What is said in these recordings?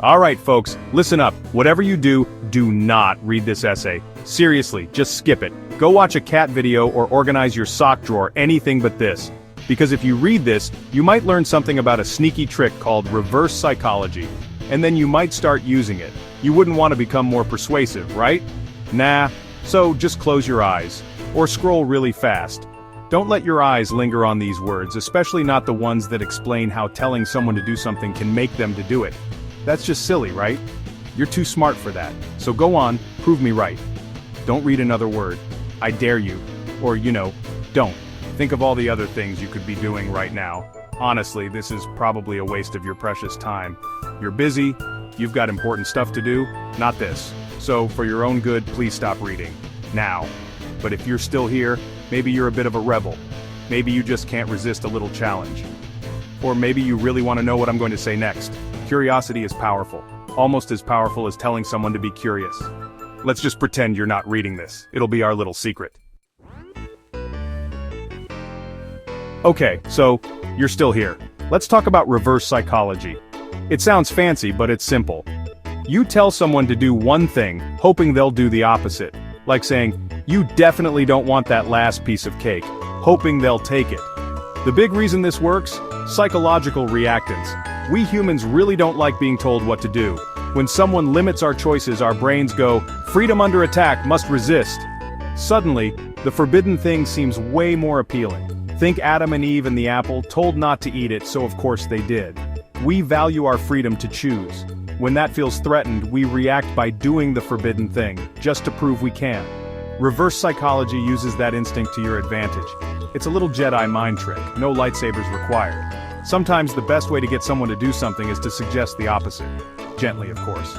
Alright folks, listen up. Whatever you do, do not read this essay. Seriously, just skip it. Go watch a cat video or organize your sock drawer, anything but this. Because if you read this, you might learn something about a sneaky trick called reverse psychology. And then you might start using it. You wouldn't want to become more persuasive, right? Nah, so just close your eyes. Or scroll really fast. Don't let your eyes linger on these words, especially not the ones that explain how telling someone to do something can make them to do it. That's just silly, right? You're too smart for that. So go on, prove me right. Don't read another word. I dare you. Or, don't. Think of all the other things you could be doing right now. Honestly, this is probably a waste of your precious time. You're busy, you've got important stuff to do, not this. So, for your own good, please stop reading. Now. But if you're still here, maybe you're a bit of a rebel. Maybe you just can't resist a little challenge. Or maybe you really want to know what I'm going to say next. Curiosity is powerful. Almost as powerful as telling someone to be curious. Let's just pretend you're not reading this. It'll be our little secret. Okay, so, you're still here. Let's talk about reverse psychology. It sounds fancy, but it's simple. You tell someone to do one thing, hoping they'll do the opposite. Like saying, you definitely don't want that last piece of cake, hoping they'll take it. The big reason this works? Psychological reactance. We humans really don't like being told what to do. When someone limits our choices, our brains go, freedom under attack, must resist. Suddenly, the forbidden thing seems way more appealing. Think Adam and Eve and the apple, told not to eat it, so of course they did. We value our freedom to choose. When that feels threatened, we react by doing the forbidden thing, just to prove we can. Reverse psychology uses that instinct to your advantage. It's a little Jedi mind trick, no lightsabers required. Sometimes the best way to get someone to do something is to suggest the opposite. Gently, of course.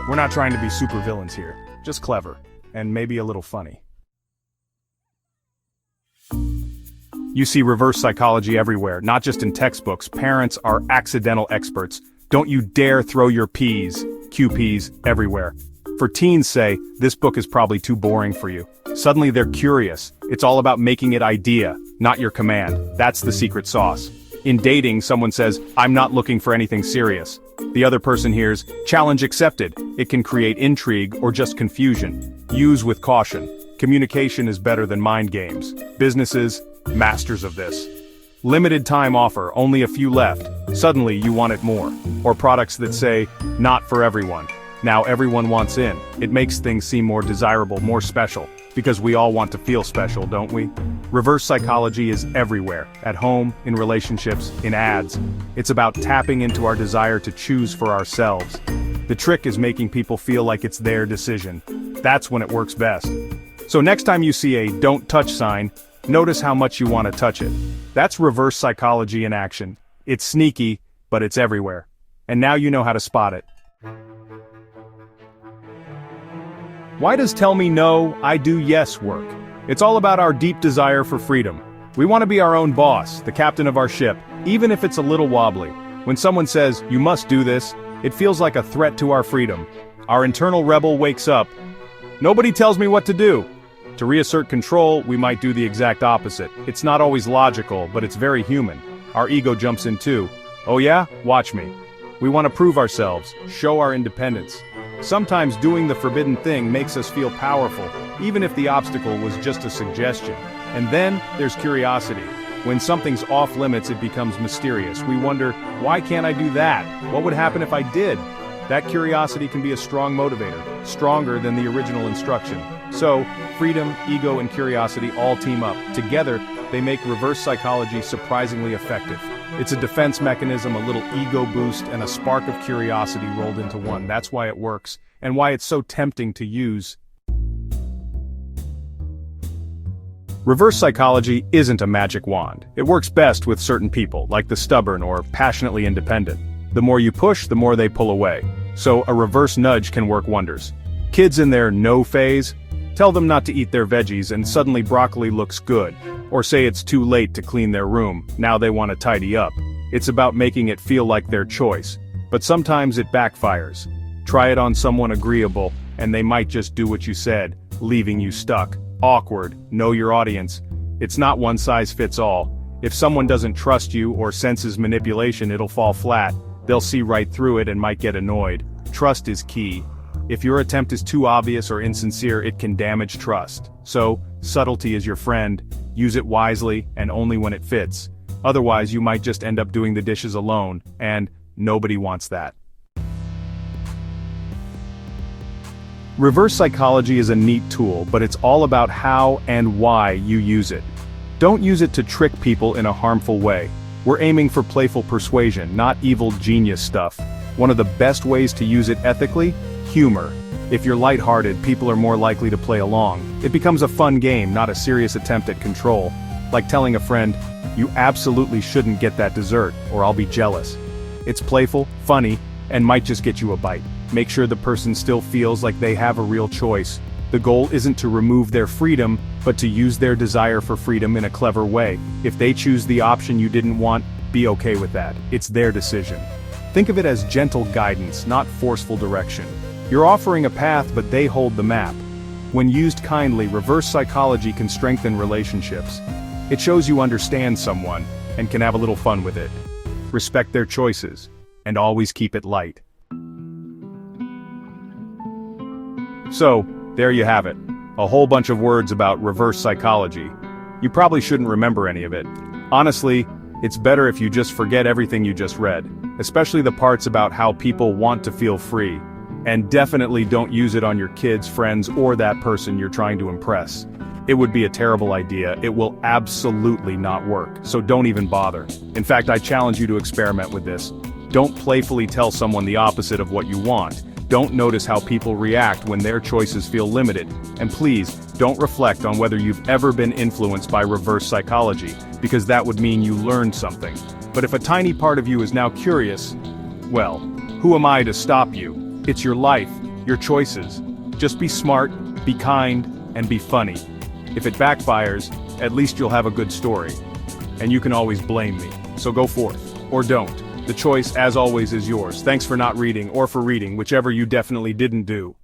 We're not trying to be supervillains here, just clever, and maybe a little funny. You see reverse psychology everywhere, not just in textbooks. Parents are accidental experts. Don't you dare throw your QPs, everywhere. For teens say, this book is probably too boring for you. Suddenly they're curious. It's all about making it idea, not your command. That's the secret sauce. In dating, someone says, I'm not looking for anything serious. The other person hears, challenge accepted. It can create intrigue or just confusion. Use with caution. Communication is better than mind games. Businesses, masters of this. Limited time offer, only a few left. Suddenly you want it more. Or products that say, not for everyone. Now everyone wants in. It makes things seem more desirable, more special. Because we all want to feel special, don't we? Reverse psychology is everywhere. At home, in relationships, in ads. It's about tapping into our desire to choose for ourselves. The trick is making people feel like it's their decision. That's when it works best. So next time you see a don't touch sign, notice how much you want to touch it. That's reverse psychology in action. It's sneaky, but it's everywhere. And now you know how to spot it. Why does tell me no, I do yes work? It's all about our deep desire for freedom. We want to be our own boss, the captain of our ship, even if it's a little wobbly. When someone says, you must do this, it feels like a threat to our freedom. Our internal rebel wakes up. Nobody tells me what to do. To reassert control, we might do the exact opposite. It's not always logical, but it's very human. Our ego jumps in too. Oh yeah? Watch me. We want to prove ourselves, show our independence. Sometimes doing the forbidden thing makes us feel powerful, even if the obstacle was just a suggestion. And then, there's curiosity. When something's off limits, it becomes mysterious. We wonder, why can't I do that? What would happen if I did? That curiosity can be a strong motivator, stronger than the original instruction. So, freedom, ego, and curiosity all team up. Together, they make reverse psychology surprisingly effective. It's a defense mechanism, a little ego boost, and a spark of curiosity rolled into one. That's why it works, and why it's so tempting to use. Reverse psychology isn't a magic wand. It works best with certain people, like the stubborn or passionately independent. The more you push, the more they pull away. So a reverse nudge can work wonders. Kids in their no phase, tell them not to eat their veggies and suddenly broccoli looks good. Or say it's too late to clean their room, now they want to tidy up. It's about making it feel like their choice. But sometimes it backfires. Try it on someone agreeable, and they might just do what you said, leaving you stuck. Awkward, know your audience. It's not one size fits all. If someone doesn't trust you or senses manipulation, it'll fall flat. They'll see right through it and might get annoyed. Trust is key. If your attempt is too obvious or insincere, it can damage trust. So, subtlety is your friend. Use it wisely and only when it fits. Otherwise, you might just end up doing the dishes alone, and nobody wants that. Reverse psychology is a neat tool, but it's all about how and why you use it. Don't use it to trick people in a harmful way. We're aiming for playful persuasion, not evil genius stuff. One of the best ways to use it ethically? Humor. If you're lighthearted, people are more likely to play along. It becomes a fun game, not a serious attempt at control. Like telling a friend, "You absolutely shouldn't get that dessert, or I'll be jealous." It's playful, funny, and might just get you a bite. Make sure the person still feels like they have a real choice. The goal isn't to remove their freedom, but to use their desire for freedom in a clever way. If they choose the option you didn't want, be okay with that. It's their decision. Think of it as gentle guidance, not forceful direction. You're offering a path, but they hold the map. When used kindly, reverse psychology can strengthen relationships. It shows you understand someone, and can have a little fun with it. Respect their choices, and always keep it light. So, there you have it. A whole bunch of words about reverse psychology. You probably shouldn't remember any of it. Honestly, it's better if you just forget everything you just read, especially the parts about how people want to feel free. And definitely don't use it on your kids, friends, or that person you're trying to impress. It would be a terrible idea. It will absolutely not work, so don't even bother. In fact, I challenge you to experiment with this. Don't playfully tell someone the opposite of what you want. Don't notice how people react when their choices feel limited. And please, don't reflect on whether you've ever been influenced by reverse psychology, because that would mean you learned something. But if a tiny part of you is now curious, well, who am I to stop you? It's your life, your choices. Just be smart, be kind, and be funny. If it backfires, at least you'll have a good story. And you can always blame me. So go forth. Or don't. The choice, as always, is yours. Thanks for not reading, or for reading, whichever you definitely didn't do.